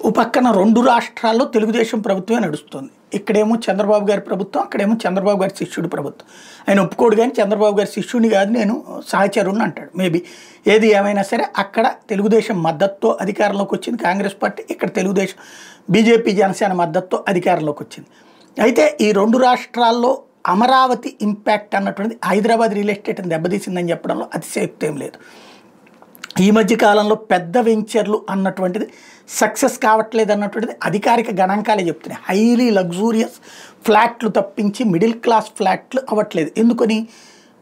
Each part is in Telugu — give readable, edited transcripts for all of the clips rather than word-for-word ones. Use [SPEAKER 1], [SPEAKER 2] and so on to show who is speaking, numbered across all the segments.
[SPEAKER 1] ఓ పక్కన 2 రాష్ట్రాల్లో తెలుగుదేశం ప్రభుత్వమే నడుస్తుంది. ఇక్కడేమో చంద్రబాబు గారి ప్రభుత్వం, అక్కడేమో చంద్రబాబు గారి శిష్యుడి ప్రభుత్వం. ఆయన ఒప్పుకోడు గానీ చంద్రబాబు గారి శిష్యుడిని కాదు నేను సహచరుడిని అంటాడు. మేబీ ఏది ఏమైనా సరే అక్కడ తెలుగుదేశం మద్దతుతో అధికారంలోకి వచ్చింది కాంగ్రెస్ పార్టీ, ఇక్కడ తెలుగుదేశం బీజేపీ జనసేన మద్దతుతో అధికారంలోకి వచ్చింది. అయితే ఈ 2 రాష్ట్రాల్లో అమరావతి ఇంపాక్ట్ అన్నటువంటిది హైదరాబాద్ రియల్ ఎస్టేట్ని దెబ్బతీసిందని చెప్పడంలో అతిశయోక్తి ఏం లేదు. ఈ మధ్య కాలంలో పెద్ద వెంచర్లు అన్నటువంటిది సక్సెస్ కావట్లేదు అన్నటువంటిది అధికారిక గణాంకాలే చెప్తున్నాయి. హైలీ లగ్జూరియస్ ఫ్లాట్లు తప్పించి మిడిల్ క్లాస్ ఫ్లాట్లు అవ్వట్లేదు. ఎందుకని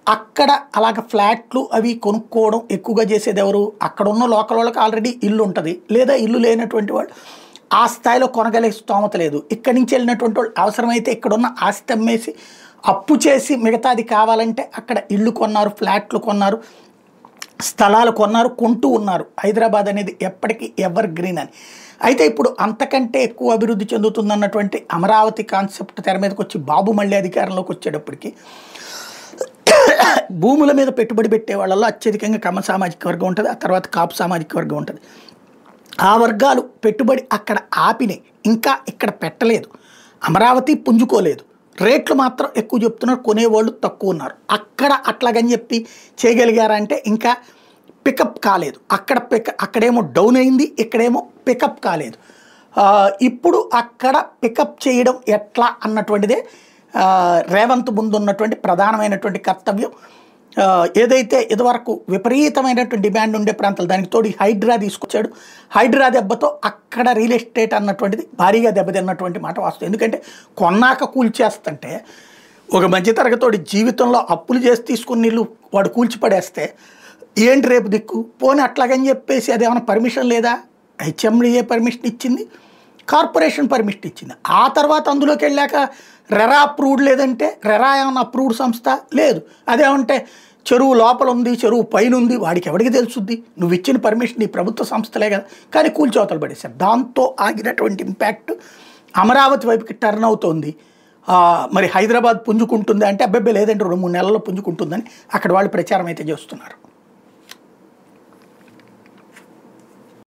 [SPEAKER 1] అక్కడ అలాగ ఫ్లాట్లు అవి కొనుక్కోవడం ఎక్కువగా చేసేది ఎవరు? అక్కడ ఉన్న లోకల్ వాళ్ళకి ఆల్రెడీ ఇల్లు ఉంటుంది, లేదా ఇల్లు లేనటువంటి వాళ్ళు ఆ స్థాయిలో కొనగలిగే స్తోమత లేదు. ఇక్కడి నుంచి వెళ్ళినటువంటి వాళ్ళు అవసరమైతే ఇక్కడున్న ఆస్తి అమ్మేసి అప్పు చేసి మిగతాది కావాలంటే అక్కడ ఇళ్ళు కొన్నారు, ఫ్లాట్లు కొన్నారు, స్థలాలు కొన్నారు, కొంటూ ఉన్నారు. హైదరాబాద్ అనేది ఎప్పటికీ ఎవర్ గ్రీన్ అని. అయితే ఇప్పుడు అంతకంటే ఎక్కువ అభివృద్ధి చెందుతుందన్నటువంటి అమరావతి కాన్సెప్ట్ తెర మీదకి వచ్చి బాబు మళ్ళీ అధికారంలోకి వచ్చేటప్పటికి భూముల మీద పెట్టుబడి పెట్టే వాళ్ళల్లో అత్యధికంగా కమ్మ సామాజిక వర్గం ఉంటుంది, ఆ తర్వాత కాపు సామాజిక వర్గం ఉంటుంది. ఆ వర్గాలు పెట్టుబడి అక్కడ ఆపినాయి, ఇంకా ఇక్కడ పెట్టలేదు. అమరావతి పుంజుకోలేదు, రేట్లు మాత్రం ఎక్కువ చెప్తున్నారు, కొనేవాళ్ళు తక్కువ ఉన్నారు. అక్కడ అట్లాగని చెప్పి చేయగలిగారంటే ఇంకా పికప్ కాలేదు. అక్కడేమో డౌన్ అయింది, ఇక్కడేమో పికప్ కాలేదు. ఇప్పుడు అక్కడ పికప్ చేయడం ఎట్లా అన్నటువంటిదే రేవంత్ ముందు ఉన్నటువంటి ప్రధానమైనటువంటి కర్తవ్యం. ఏదైతే ఇదివరకు విపరీతమైనటువంటి డిమాండ్ ఉండే ప్రాంతాలు దానికి తోడు హైడ్రా తీసుకొచ్చాడు. హైడ్రా దెబ్బతో అక్కడ రియల్ ఎస్టేట్ అన్నటువంటిది భారీగా దెబ్బతిన్నటువంటి మాట వాస్తవం. ఎందుకంటే కొన్నాక కూల్చేస్తుంటే ఒక మధ్యతరగతోడి జీవితంలో అప్పులు చేసి తీసుకుని నీళ్ళు వాడు కూల్చిపడేస్తే ఏంటి రేపు దిక్కు? పోనీ అట్లాగని చెప్పేసి అదేమైనా పర్మిషన్ లేదా? హెచ్ఎండిఏ పర్మిషన్ ఇచ్చింది, కార్పొరేషన్ పర్మిషన్ ఇచ్చింది. ఆ తర్వాత అందులోకి వెళ్ళాక రెరా అప్రూవ్డ్ లేదంటే రెరా ఏమన్నా అప్రూవ్డ్ సంస్థ లేదు. అదేమంటే చెరువు లోపల ఉంది, చెరువు పైన ఉంది, వాడికి ఎవరికి తెలుసుద్ది? నువ్వు ఇచ్చిన పర్మిషన్ ఈ ప్రభుత్వ సంస్థలే కదా, కానీ కూల్చోతలు పడేశారు. దాంతో ఆగినటువంటి ఇంపాక్ట్ అమరావతి వైపుకి టర్న్ అవుతోంది. మరి హైదరాబాద్ పుంజుకుంటుంది అంటే అబ్బాయి లేదంటే 2-3 నెలల్లో పుంజుకుంటుందని అక్కడ వాళ్ళు ప్రచారం అయితే చేస్తున్నారు.